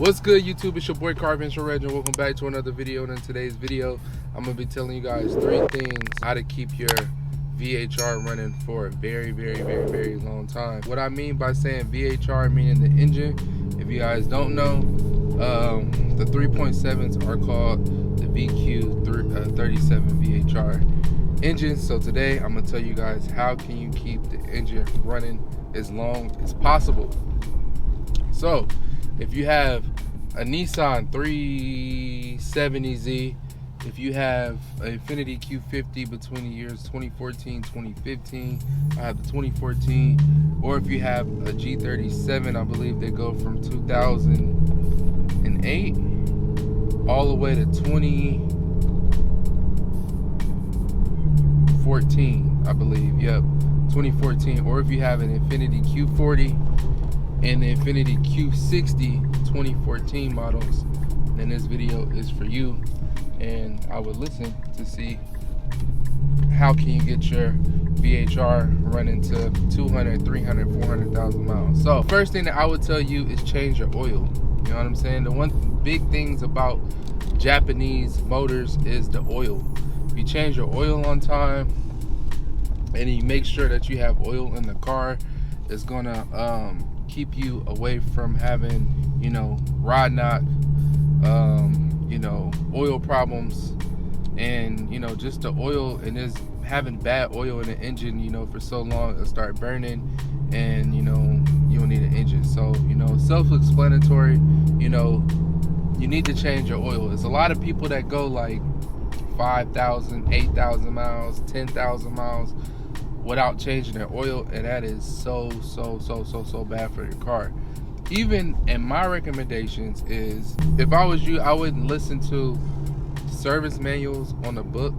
What's good, YouTube? It's your boy Carpenter Reg, and welcome back to another video. And in today's video, I'm gonna be telling you guys 3 things how to keep your VHR running for a very long time. What I mean by saying VHR, meaning the engine, if you guys don't know, the 3.7s are called the Q37 VHR engines. So today I'm gonna tell you guys how can you keep the engine running as long as possible. So if you have a Nissan 370Z, if you have an Infiniti Q50 between the years 2014 2015, I have the 2014, or if you have a G37, I believe they go from 2008 all the way to 2014, I believe. Yep, 2014. Or if you have an Infiniti Q40 and the Infiniti Q60 2014 models, then this video is for you. And I would listen to see how can you get your VHR running to 200, 300, 400,000 miles. So first thing that I would tell you is change your oil. You know what I'm saying? The one big things about Japanese motors is the oil. If you change your oil on time and you make sure that you have oil in the car, it's gonna keep you away from having, rod knock, oil problems, and just the oil, and is having bad oil in the engine, for so long, it'll start burning, and you don't need an engine. So self-explanatory. You need to change your oil. There's a lot of people that go like 5,000, 8,000 miles, 10,000 miles without changing their oil, and that is so bad for your car. Even in my recommendations is, if I was you, I wouldn't listen to service manuals on a book,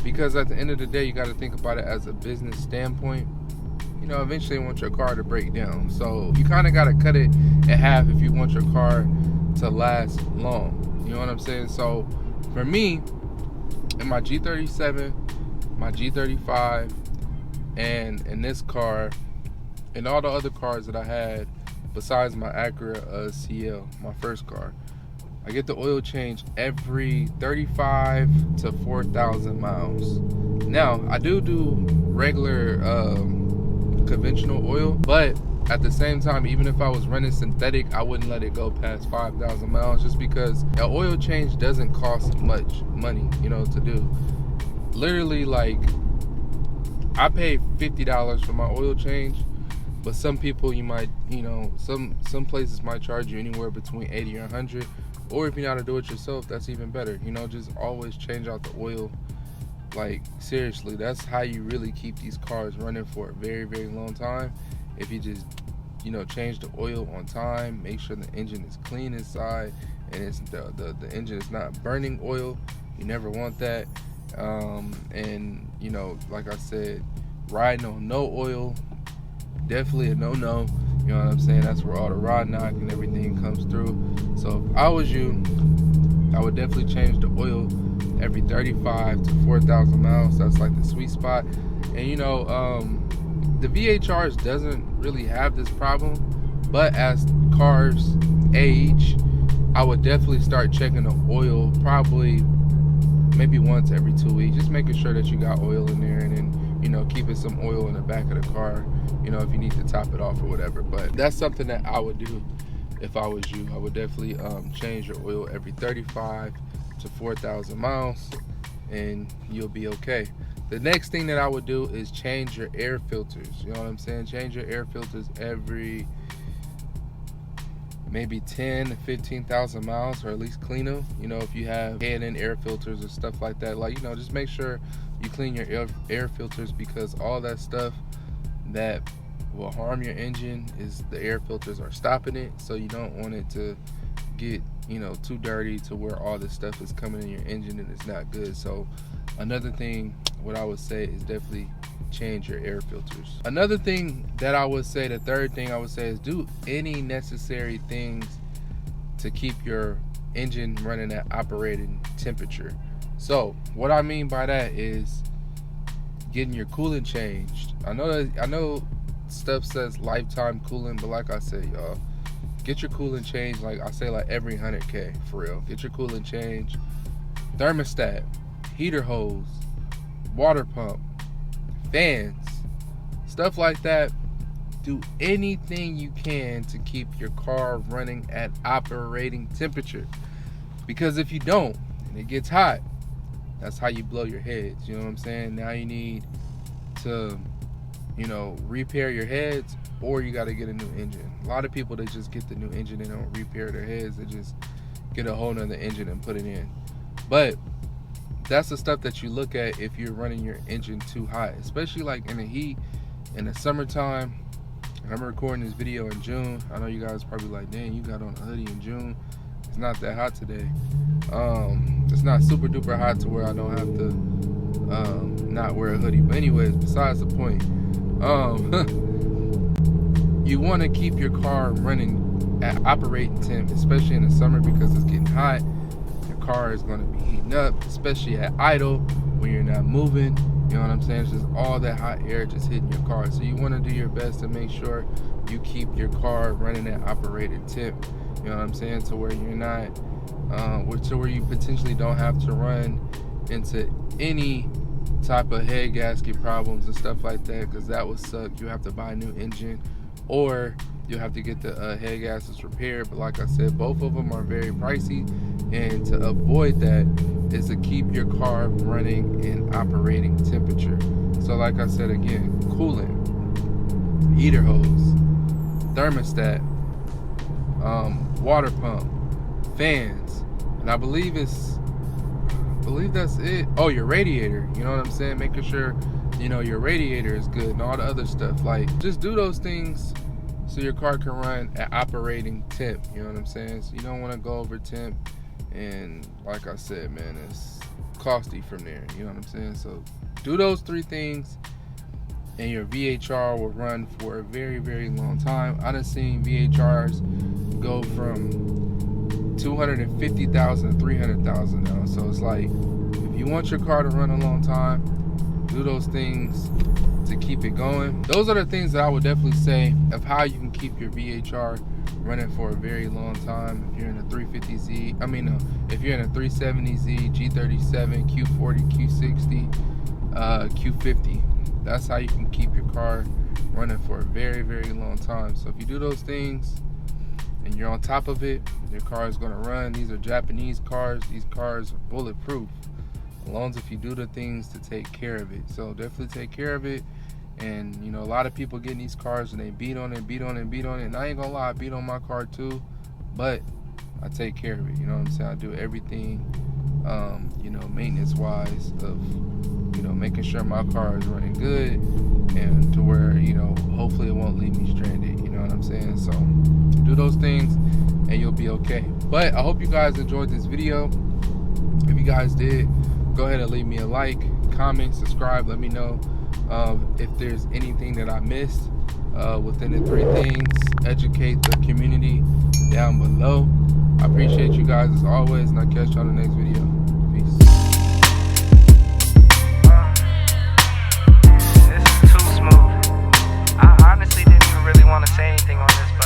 because at the end of the day, you got to think about it as a business standpoint. Eventually you want your car to break down, so you kind of got to cut it in half if you want your car to last long. You know what I'm saying? So for me, in my G37, my G35, and in this car, and all the other cars that I had besides my Acura CL, my first car, I get the oil change every 35 to 4,000 miles. Now I do regular conventional oil, but at the same time, even if I was running synthetic, I wouldn't let it go past 5,000 miles, just because an oil change doesn't cost much money, to do. Literally, like, I pay $50 for my oil change, but some people, you might, some places might charge you anywhere between 80 or 100. Or if you know how to do it yourself, that's even better. Just always change out the oil. Like, seriously, that's how you really keep these cars running for a very long time. If you just, change the oil on time, make sure the engine is clean inside, and it's the engine is not burning oil. You never want that. And like I said, riding on no oil, definitely a no-no. You know what I'm saying? That's where all the rod knock and everything comes through. So if I was you, I would definitely change the oil every 35 to 4,000 miles. That's like the sweet spot. And the VHRs doesn't really have this problem, but as cars age, I would definitely start checking the oil probably maybe once every 2 weeks, just making sure that you got oil in there, and then keeping some oil in the back of the car, if you need to top it off or whatever. But that's something that I would do if I was you. I would definitely change your oil every 35 to 4,000 miles, and you'll be okay. The next thing that I would do is change your air filters. You know what I'm saying? Change your air filters every maybe 10 to 15,000 miles, or at least clean them. If you have head-in air filters or stuff like that, like, just make sure you clean your air filters, because all that stuff that will harm your engine is the air filters are stopping it. So you don't want it to get too dirty to where all this stuff is coming in your engine and it's not good. So another thing, what I would say is definitely change your air filters. Another thing that I would say, the third thing I would say, is do any necessary things to keep your engine running at operating temperature. So what I mean by that is getting your coolant changed. I know stuff says lifetime coolant, but like I said, y'all, get your coolant change, like I say, like every 100K, for real. Get your coolant change, thermostat, heater hose, water pump, fans, stuff like that. Do anything you can to keep your car running at operating temperature, because if you don't and it gets hot, that's how you blow your heads. You know what I'm saying? Now you need to, you know, repair your heads, or you got to get a new engine. A lot of people, they just get the new engine, they don't repair their heads, they just get a whole nother engine and put it in. But that's the stuff that you look at if you're running your engine too hot, especially like in the heat, in the summertime. I'm recording this video in June. I know you guys probably like, dang, you got on a hoodie in June. It's not that hot today. It's not super duper hot to where I don't have to not wear a hoodie. But anyways, besides the point, you want to keep your car running at operating temp, especially in the summer, because it's getting hot. Your car is going to be heating up, especially at idle when you're not moving. You know what I'm saying? It's just all that hot air just hitting your car. So you want to do your best to make sure you keep your car running at operated temp. You know what I'm saying? To where you're not, to where you potentially don't have to run into any type of head gasket problems and stuff like that, because that would suck. You have to buy a new engine, or you'll have to get the head gaskets repaired. But like I said, both of them are very pricey, and to avoid that is to keep your car running in operating temperature. So like I said again, coolant, heater hose, thermostat, water pump, fans, and I believe that's it. Oh, your radiator, you know what I'm saying? Making sure, you know, your radiator is good and all the other stuff. Like, just do those things so your car can run at operating temp, you know what I'm saying? So you don't want to go over temp, and like I said, man, it's costly from there, you know what I'm saying? So do those 3 things and your VHR will run for a very, very long time. I done seen VHRs go from 250,000 to 300,000 now. So it's like, if you want your car to run a long time, do those things to keep it going. Those are the things that I would definitely say of how you can keep your VHR running for a very long time. If you're in a 350Z, if you're in a 370Z, G37, Q40, Q60, Q50, that's how you can keep your car running for a very, very long time. So if you do those things and you're on top of it, your car is going to run. These are Japanese cars. These cars are bulletproof, as long as if you do the things to take care of it. So definitely take care of it. And you know, a lot of people get in these cars and they beat on it. And I ain't gonna lie, I beat on my car too, but I take care of it. You know what I'm saying? I do everything, you know, maintenance wise, of, you know, making sure my car is running good, and to where, you know, hopefully it won't leave me stranded. You know what I'm saying? So do those things and you'll be okay. But I hope you guys enjoyed this video. If you guys did, go ahead and leave me a like, comment, subscribe. Let me know if there's anything that I missed within the 3 things. Educate the community down below. I appreciate you guys as always, and I'll catch you on the next video. Peace. This is too smooth. I honestly didn't even really want to say anything on this, but